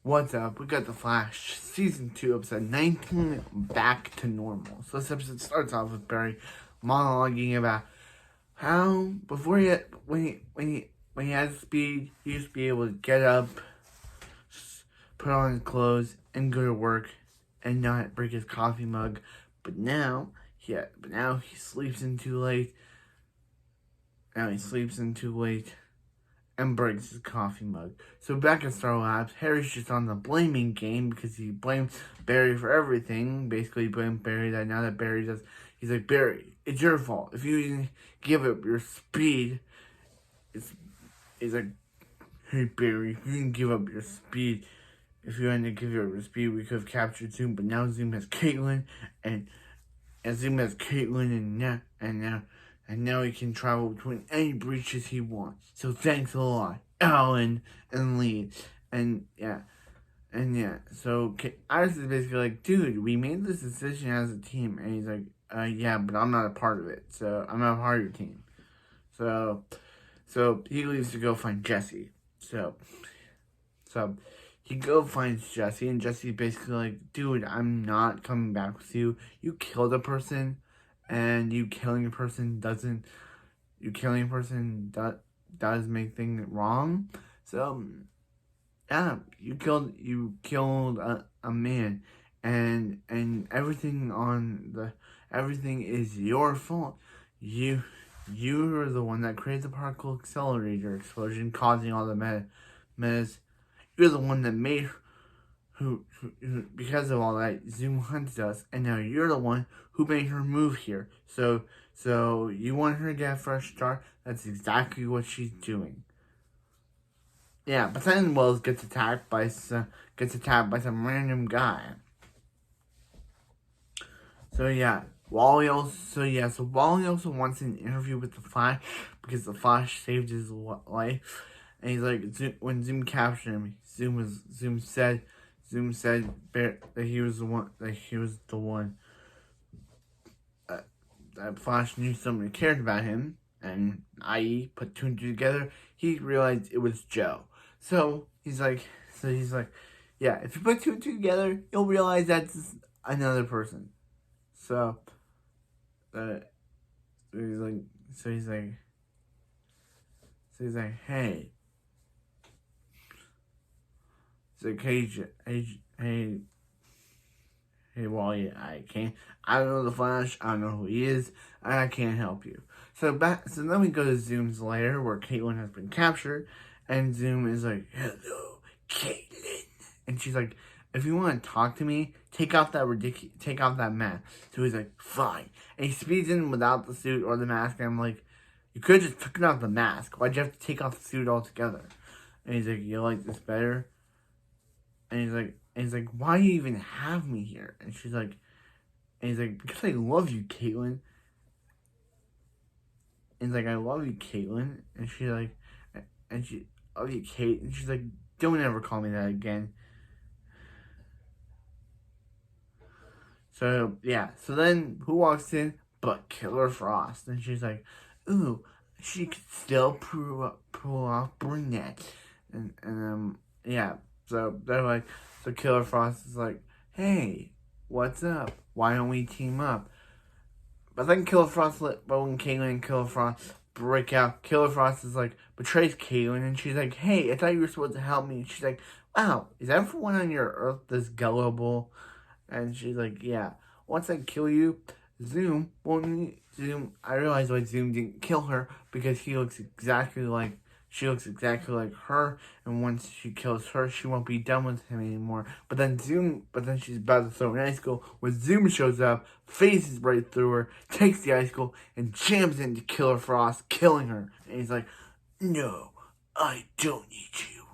What's up? We got The Flash, Season 2, Episode 19, Back to Normal. So this episode starts off with Barry monologuing about how, before when he had speed, he used to be able to get up, put on his clothes, and go to work, and not break his coffee mug. But now he sleeps in too late. And breaks his coffee mug. So back at Star Labs, Harry's just on the blaming game because he blames Barry for everything. Basically, he blames Barry that now that Barry does, he's like, Barry, it's your fault. If you didn't give up your speed, he's like, hey Barry, if you didn't give up your speed, if you hadn't given up your speed, we could have captured Zoom. But now Zoom has Caitlin, and now he can travel between any breaches he wants. So thanks a lot, Alan and Lee. So Iris is basically like, dude, we made this decision as a team. And he's like, yeah, but I'm not a part of it. So I'm not a part of your team. So he leaves to go find Jesse. So he finds Jesse, and Jesse's basically like, dude, I'm not coming back with you. You killed a person. And you killing a person does make things wrong. So, yeah, you killed a man, and everything is your fault. You're the one that created the particle accelerator explosion, causing all the mess. You're the one that made who because of all that, Zoom hunted us, and now you're the one who made her move here. So you want her to get a fresh start? That's exactly what she's doing. Yeah, but then Wells gets attacked by some random guy. So Wally also wants an interview with the Flash because the Flash saved his life, and he's like, when Zoom captured him, Zoom said that he was the one. That Flash knew somebody cared about him, and i.e. put two and two together. He realized it was Joe. So he's like, yeah, if you put two and two together, you'll realize that's another person. So he's like, hey. It's like, hey, Wally, I don't know the Flash, I don't know who he is, and I can't help you. So then we go to Zoom's lair where Caitlin has been captured, and Zoom is like, hello, Caitlin. And she's like, if you want to talk to me, take off that mask. So he's like, fine. And he speeds in without the suit or the mask, and I'm like, you could have just taken off the mask. Why'd you have to take off the suit altogether? And he's like, you like this better? And he's like, why do you even have me here? And he's like, because I love you, Caitlin. And he's like, I love you, Caitlin. And she's like, love you, Kate. And she's like, don't ever call me that again. So then who walks in but Killer Frost? And she's like, ooh, she could still pull off brunette. So Killer Frost is like, hey, what's up? Why don't we team up? But then when Caitlin and Killer Frost break out, Killer Frost is like, betrays Caitlin, and she's like, hey, I thought you were supposed to help me. And she's like, wow, is everyone on your Earth this gullible? And she's like, yeah, once I kill you, I realized why Zoom didn't kill her, because she looks exactly like her, and once she kills her, she won't be done with him anymore. But then she's about to throw an icicle when Zoom shows up, phases right through her, takes the icicle, and jams into Killer Frost, killing her. And he's like, no, I don't need you.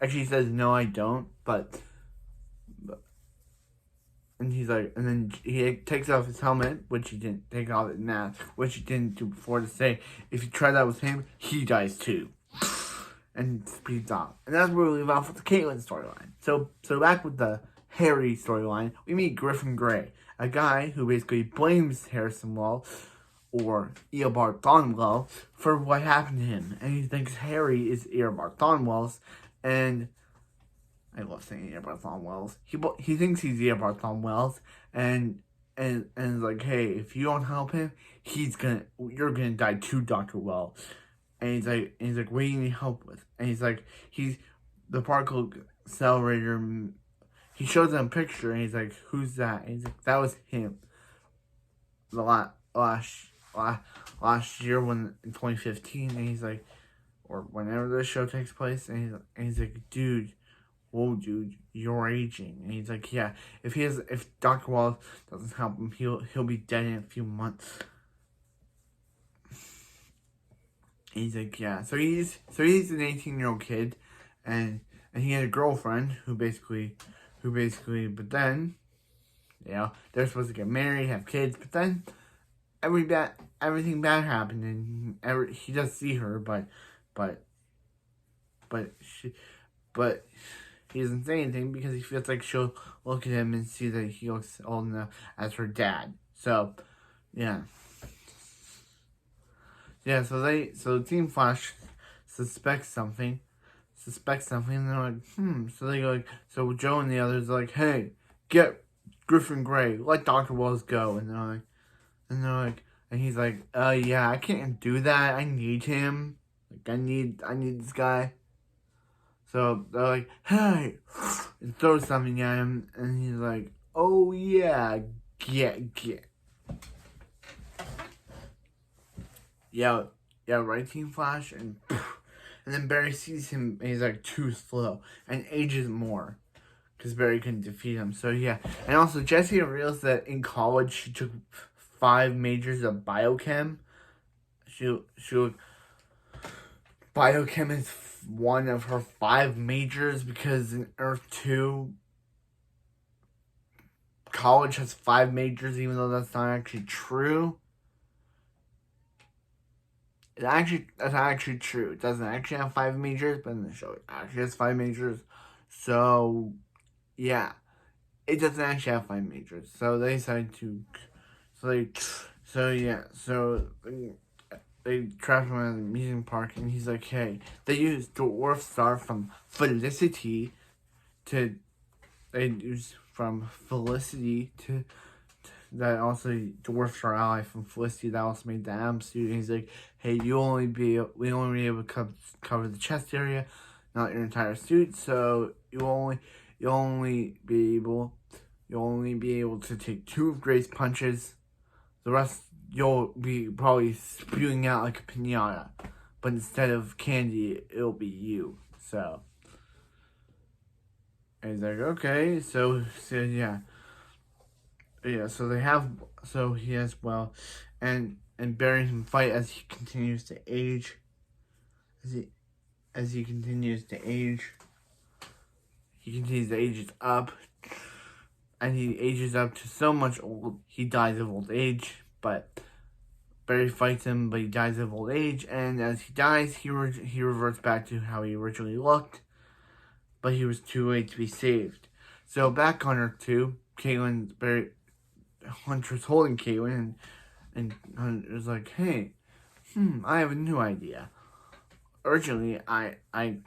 Actually, he says, no, I don't, and he's like, and then he takes off his helmet, which he didn't take off his mask, which he didn't do before, to say, if you try that with him, he dies too. And speeds off. And that's where we leave off with the Caitlin storyline. So back with the Harry storyline, we meet Griffin Grey, a guy who basically blames Harrison Wells, or Eobard Thornwell, for what happened to him. And he thinks Harry is Eobard Thornwell, and I love saying Bartholomew Wells. He thinks he's Bartholomew Wells, and it's like, hey, if you don't help him, you're gonna die too, Dr. Wells. And he's like, what do you need help with? And he's the particle accelerator. He shows them a picture, and he's like, who's that? And he's like, that was him. The last year when in 2015, and he's like, or whenever this show takes place, and he's like, dude, whoa, dude, you're aging. And he's like, yeah, if Dr. Wallace doesn't help him, he'll be dead in a few months. And he's like, yeah. So he's an 18-year-old kid, and he had a girlfriend who basically, but then, they're supposed to get married, have kids, but then everything bad happened, and he does see her, but he doesn't say anything because he feels like she'll look at him and see that he looks old enough as her dad. So, yeah. Yeah, so Team Flash suspects something, and they're like, so they go so Joe and the others are like, hey, get Griffin Gray, let Dr. Wells go, and he's like, yeah, I can't do that, I need him, like, I need this guy. So they're like, hey, and throw something at him, and he's like, oh yeah, get. Yeah, right, Team Flash, and then Barry sees him, and he's like too slow, and ages more, because Barry couldn't defeat him. So yeah, and also Jessie reveals that in college she took 5 majors of biochem. Biochem is one of her 5 majors because in Earth 2, college has 5 majors, even though that's not actually true. That's actually true. It doesn't actually have 5 majors, but in the show it actually has 5 majors. So, yeah. It doesn't actually have 5 majors. So they decided to... They trapped him at the amusement park, and he's like, hey, they used Dwarf Star from Felicity to... That also Dwarf Star Ally from Felicity that also made the Adam suit. And he's like, hey, we only be able to cover the chest area, not your entire suit. So you'll only be able to take 2 of Gray's punches. The rest you'll be probably spewing out like a pinata, but instead of candy, it'll be you. So, and he's like, okay, so yeah. Yeah, so he has, and Barry can fight as he continues to age. As he continues to age, up, and he ages up to so much old, he dies of old age, but Barry fights him, but he dies of old age, and as he dies, he reverts back to how he originally looked, but he was too late to be saved. So back on Earth 2, Hunter's holding Caitlin, and Hunter was like, hey, I have a new idea. Originally, I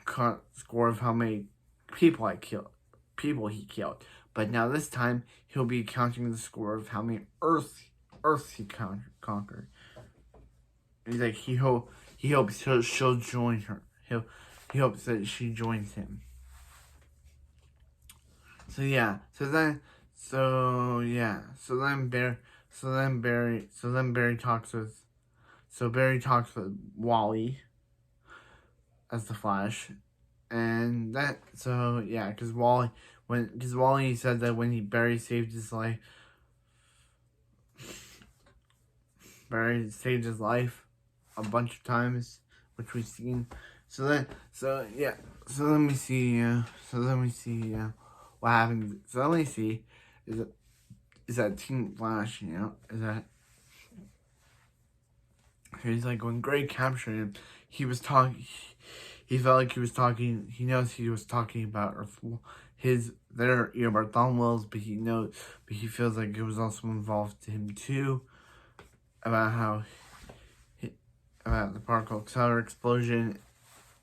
caught a score of how many people he killed, but now this time he'll be counting the score of how many Earths he conquered. And he's like, he hopes she'll join her. He hopes that she joins him. So yeah, so then Barry talks with Wally as the Flash, and because Wally said that when Barry saved his life a bunch of times, which we've seen. So let me see what happens. So let me see is that Team Flash, is that he's like, when Gray captured him, he felt like he was talking, he knows he was talking about their Bartholomew Wells, but he feels like it was also involved to him too, about the particle accelerator explosion.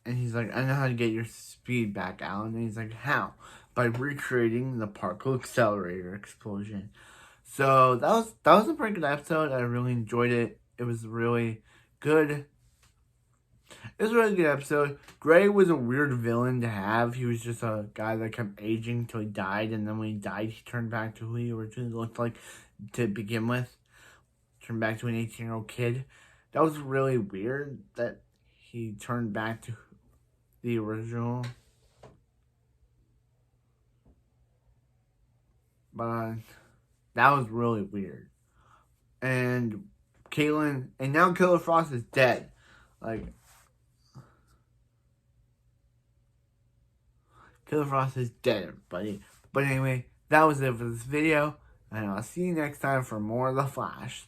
And he's like, I know how to get your speed back, Alan. And he's like, how? by recreating the particle accelerator explosion. So that was a pretty good episode. I really enjoyed it. It was really good. It was a really good episode. Gray was a weird villain to have. He was just a guy that kept aging until he died, and then when he died, he turned back to who he originally looked like to begin with. Turned back to an 18-year-old kid. That was really weird that he turned back to the original. But that was really weird. And Caitlin, and now Killer Frost is dead. Like, Killer Frost is dead, everybody. But anyway, that was it for this video. And I'll see you next time for more of The Flash.